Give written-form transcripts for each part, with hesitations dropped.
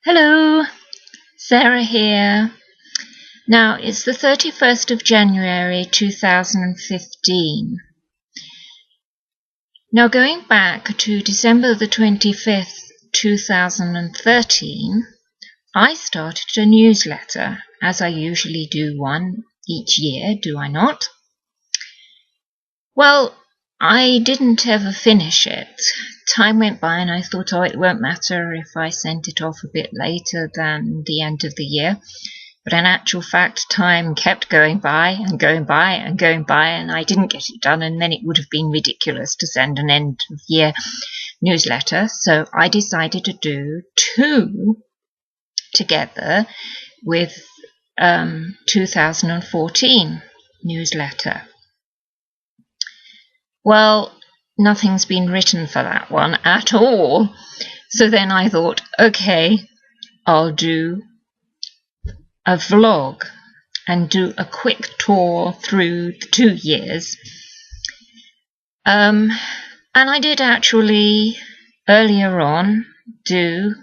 Hello, Sarah here. Now it's the 31st of January 2015. Now going back to December the 25th, 2013, I started a newsletter, as I usually do one each year, do I not? Well, I didn't ever finish it. Time went by and I thought, it won't matter if I sent it off a bit later than the end of the year. But in actual fact, time kept going by and going by and going by, and I didn't get it done, and then it would have been ridiculous to send an end-of-year newsletter. So I decided to do two together with 2014 newsletter. Well, nothing's been written for that one at all. So then I thought, okay, I'll do a vlog and do a quick tour through the 2 years. And I did actually earlier on do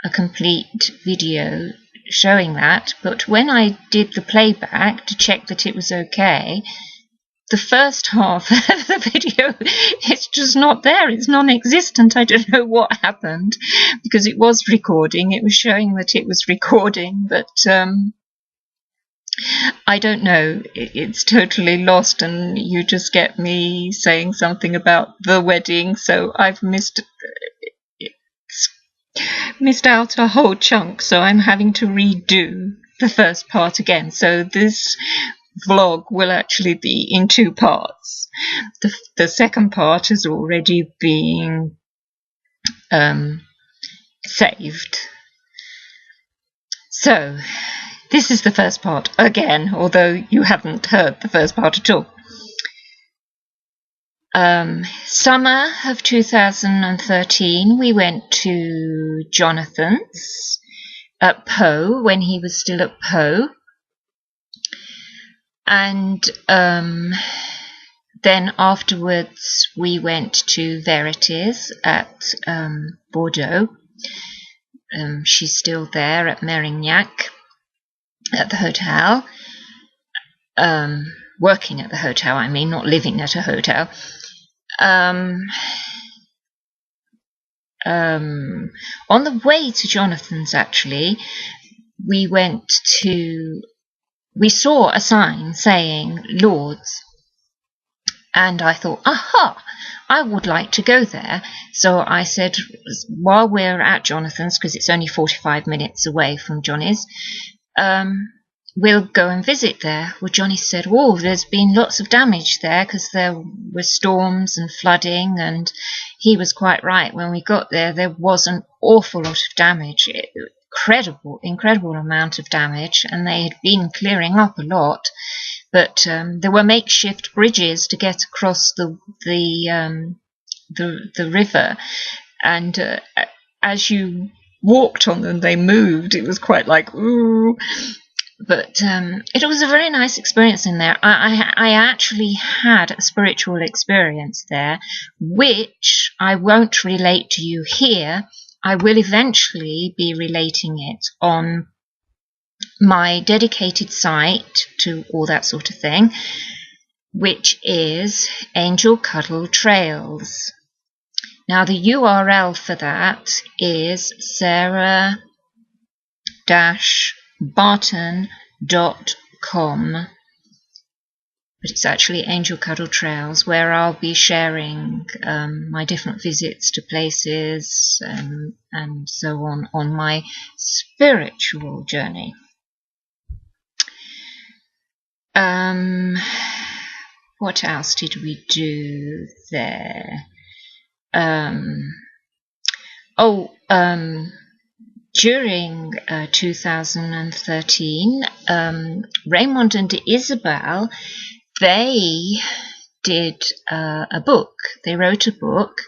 a complete video showing that, but when I did the playback to check that it was okay, the first half of the video, it's just not there. It's non-existent. I don't know what happened, because it was recording. It was showing that it was recording, but I don't know. It's totally lost, and you just get me saying something about the wedding, so I've missed out a whole chunk, so I'm having to redo the first part again. So this vlog will actually be in 2 parts. The second part is already being saved. So this is the first part again, although you haven't heard the first part at all. Summer of 2013, we went to Jonathan's at Poe when he was still at Poe. And then afterwards we went to Verity's at Bordeaux. She's still there at Merignac at the hotel. Working at the hotel, I mean, not living at a hotel. On the way to Jonathan's, actually, we saw a sign saying Lords, and I thought, aha, I would like to go there. So I said, while we're at Jonathan's, because it's only 45 minutes away from Johnny's, we'll go and visit there. Well, Johnny said, there's been lots of damage there because there were storms and flooding, and he was quite right. When we got there, there was an awful lot of damage. Incredible amount of damage, and they had been clearing up a lot, but there were makeshift bridges to get across the river, and as you walked on them, they moved. It was quite like ooh. But it was a very nice experience in there. I actually had a spiritual experience there, which I won't relate to you here. I will eventually be relating it on my dedicated site to all that sort of thing, which is Angel Cuddle Trails. Now the URL for that is sarah-barton.com, but it's actually Angel Cuddle Trails, where I'll be sharing my different visits to places and so on my spiritual journey. What else did we do there? During 2013, Raymond and Isabel, they did a book. They wrote a book,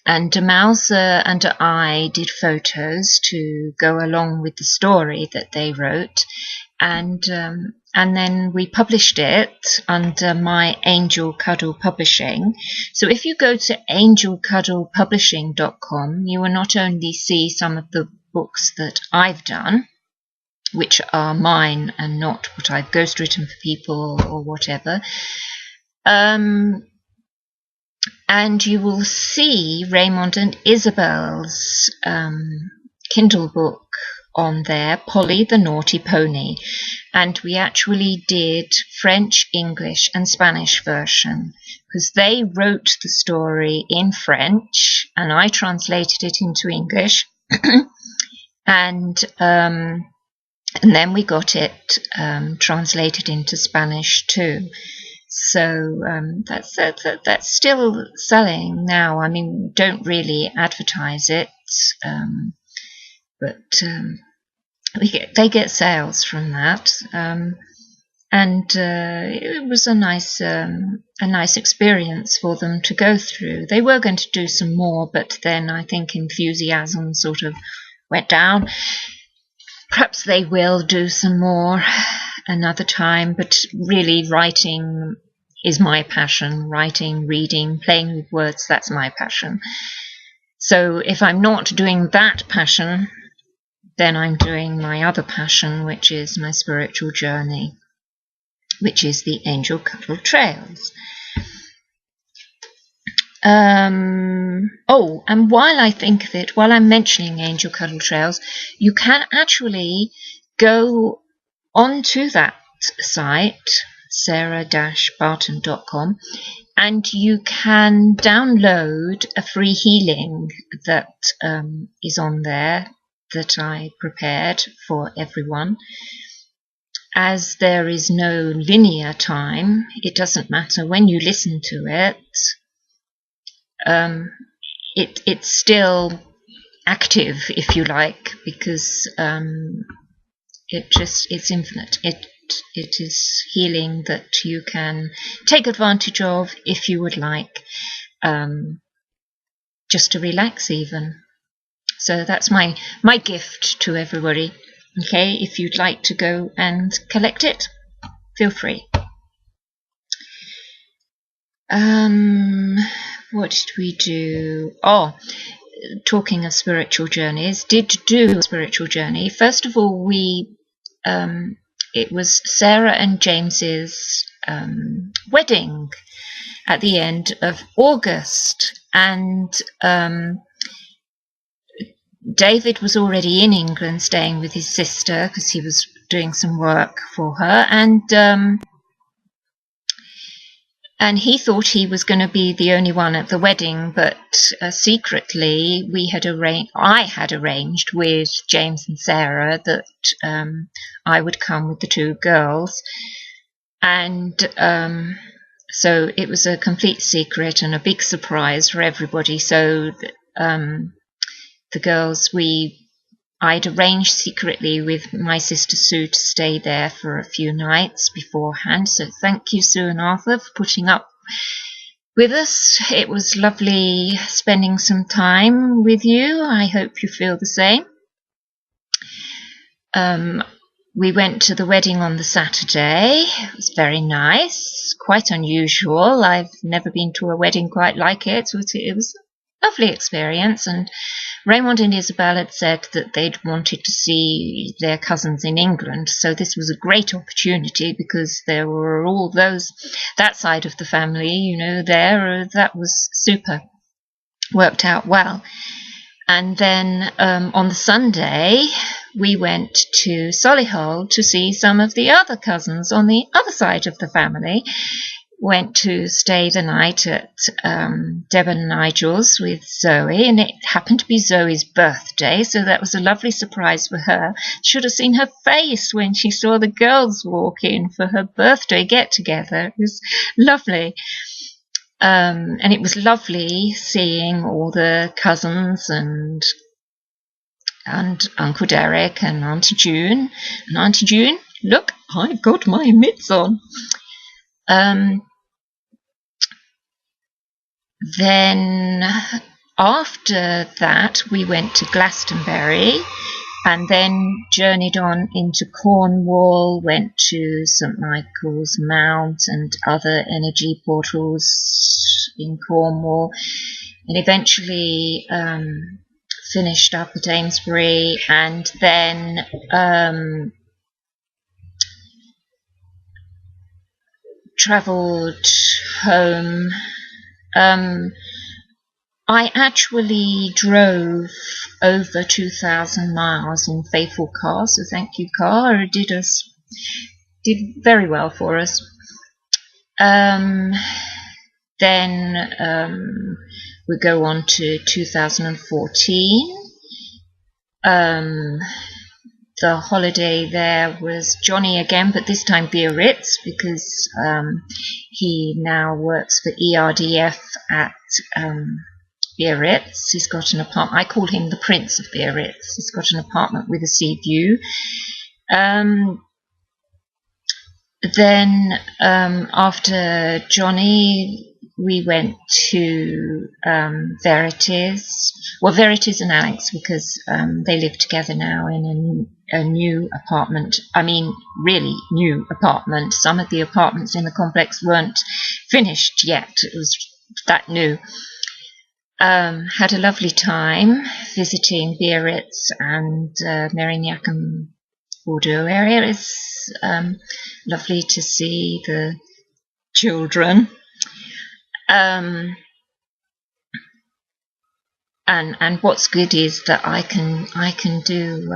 and Mauser and I did photos to go along with the story that they wrote, and then we published it under my Angel Cuddle Publishing. So if you go to angelcuddlepublishing.com, you will not only see some of the books that I've done, which are mine and not what I've ghostwritten for people or whatever. And you will see Raymond and Isabel's Kindle book on there, Polly the Naughty Pony. And we actually did French, English and Spanish version, because they wrote the story in French and I translated it into English. And then we got it translated into Spanish too. So that's still selling now. I mean, don't really advertise it, but they get sales from that. And it was a nice experience for them to go through. They were going to do some more, but then I think enthusiasm sort of went down. Perhaps they will do some more another time, but really writing is my passion. Writing, reading, playing with words, that's my passion. So if I'm not doing that passion, then I'm doing my other passion, which is my spiritual journey, which is the Angel Cuddle Trails. Oh, and while I think of it, while I'm mentioning Angel Cuddle Trails, you can actually go onto that site, sarah-barton.com, and you can download a free healing that is on there that I prepared for everyone. As there is no linear time, it doesn't matter when you listen to it. It's still active, if you like, because it's infinite. It is healing that you can take advantage of if you would like, just to relax even. So that's my gift to everybody. Okay, if you'd like to go and collect it, feel free. What did we do? Oh, talking of spiritual journeys, did do a spiritual journey. First of all, it was Sarah and James's wedding at the end of August, and David was already in England staying with his sister because he was doing some work for her, and he thought he was going to be the only one at the wedding, but secretly I had arranged with James and Sarah that I would come with the two girls, and so it was a complete secret and a big surprise for everybody. So the girls, I'd arranged secretly with my sister Sue to stay there for a few nights beforehand. So thank you, Sue and Arthur, for putting up with us. It was lovely spending some time with you. I hope you feel the same. We went to the wedding on the Saturday. It was very nice, quite unusual. I've never been to a wedding quite like it. It was a lovely experience, and Raymond and Isabel had said that they'd wanted to see their cousins in England, so this was a great opportunity because there were all that side of the family, there. That was super. Worked out well. And then on the Sunday, we went to Solihull to see some of the other cousins on the other side of the family. Went to stay the night at Deb and Nigel's with Zoe, and it happened to be Zoe's birthday, so that was a lovely surprise for her. Should have seen her face when she saw the girls walk in for her birthday get-together. It was lovely. And it was lovely seeing all the cousins and Uncle Derek and Auntie June. And Auntie June, look, I've got my mitts on. Then after that, we went to Glastonbury and then journeyed on into Cornwall, went to St Michael's Mount and other energy portals in Cornwall, and eventually finished up at Amesbury, and then travelled home. I actually drove over 2,000 miles in Faithful Car, so thank you, car. It did very well for us. Then we go on to 2014. The holiday there was Johnny again, but this time Biarritz, because he now works for ERDF at Biarritz. He's got an apartment. I call him the Prince of Biarritz. He's got an apartment with a sea view. Then after Johnny, we went to Verities. Well, Verities and Alex, because they live together now in a new apartment. I mean, really new apartment. Some of the apartments in the complex weren't finished yet. It was that new. Had a lovely time visiting Biarritz and Mérignac and Bordeaux area. It's lovely to see the children. And what's good is that I can do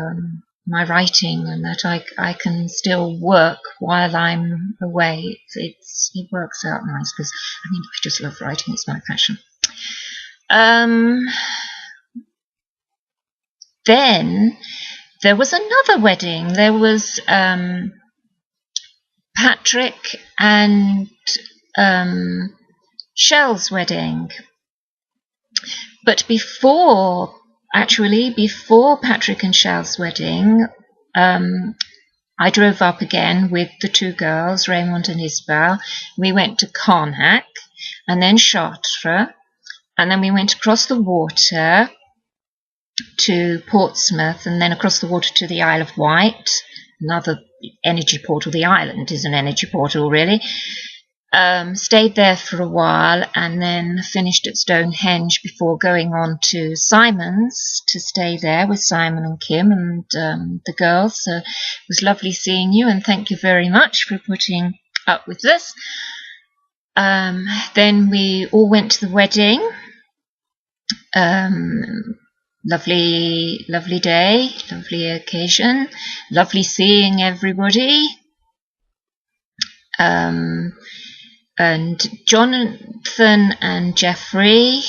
my writing, and that I can still work while I'm away. It works out nice, because I just love writing. It's my passion. Then there was another wedding. There was Patrick and Shell's wedding. But before Patrick and Shell's wedding, I drove up again with the two girls, Raymond and Isabel. We went to Carnac and then Chartres, and then we went across the water to Portsmouth, and then across the water to the Isle of Wight, another energy portal. The island is an energy portal, really. Stayed there for a while, and then finished at Stonehenge before going on to Simon's to stay there with Simon and Kim and the girls. So it was lovely seeing you, and thank you very much for putting up with this. Then we all went to the wedding. Lovely day, lovely occasion, lovely seeing everybody. And Jonathan and Jeffrey,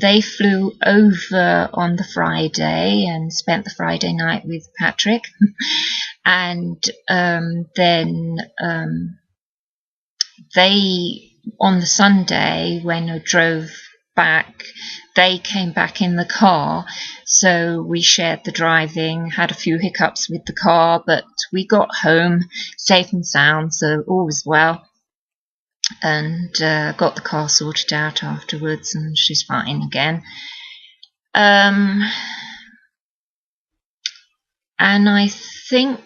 they flew over on the Friday and spent the Friday night with Patrick. And then they, on the Sunday, when I drove back, they came back in the car, so we shared the driving, had a few hiccups with the car, but we got home safe and sound, so all was well. And got the car sorted out afterwards, and she's fine again. And I think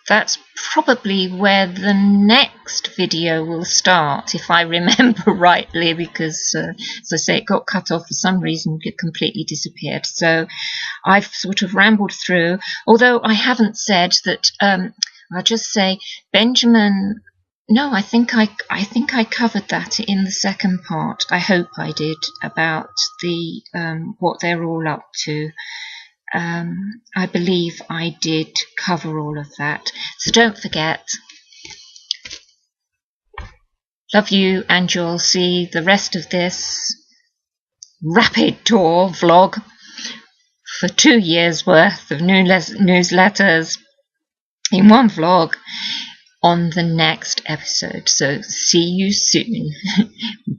that's probably where the next video will start, if I remember rightly, because as I say, it got cut off for some reason. It completely disappeared. So I've sort of rambled through, although I haven't said that. I'll just say Benjamin. No, I think I covered that in the second part. I hope I did, about the what they're all up to. I believe I did cover all of that. So don't forget. Love you, and you'll see the rest of this rapid tour vlog for 2 years worth of newsletters in one vlog on the next episode. So see you soon.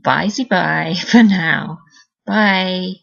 Bye-bye for now. Bye.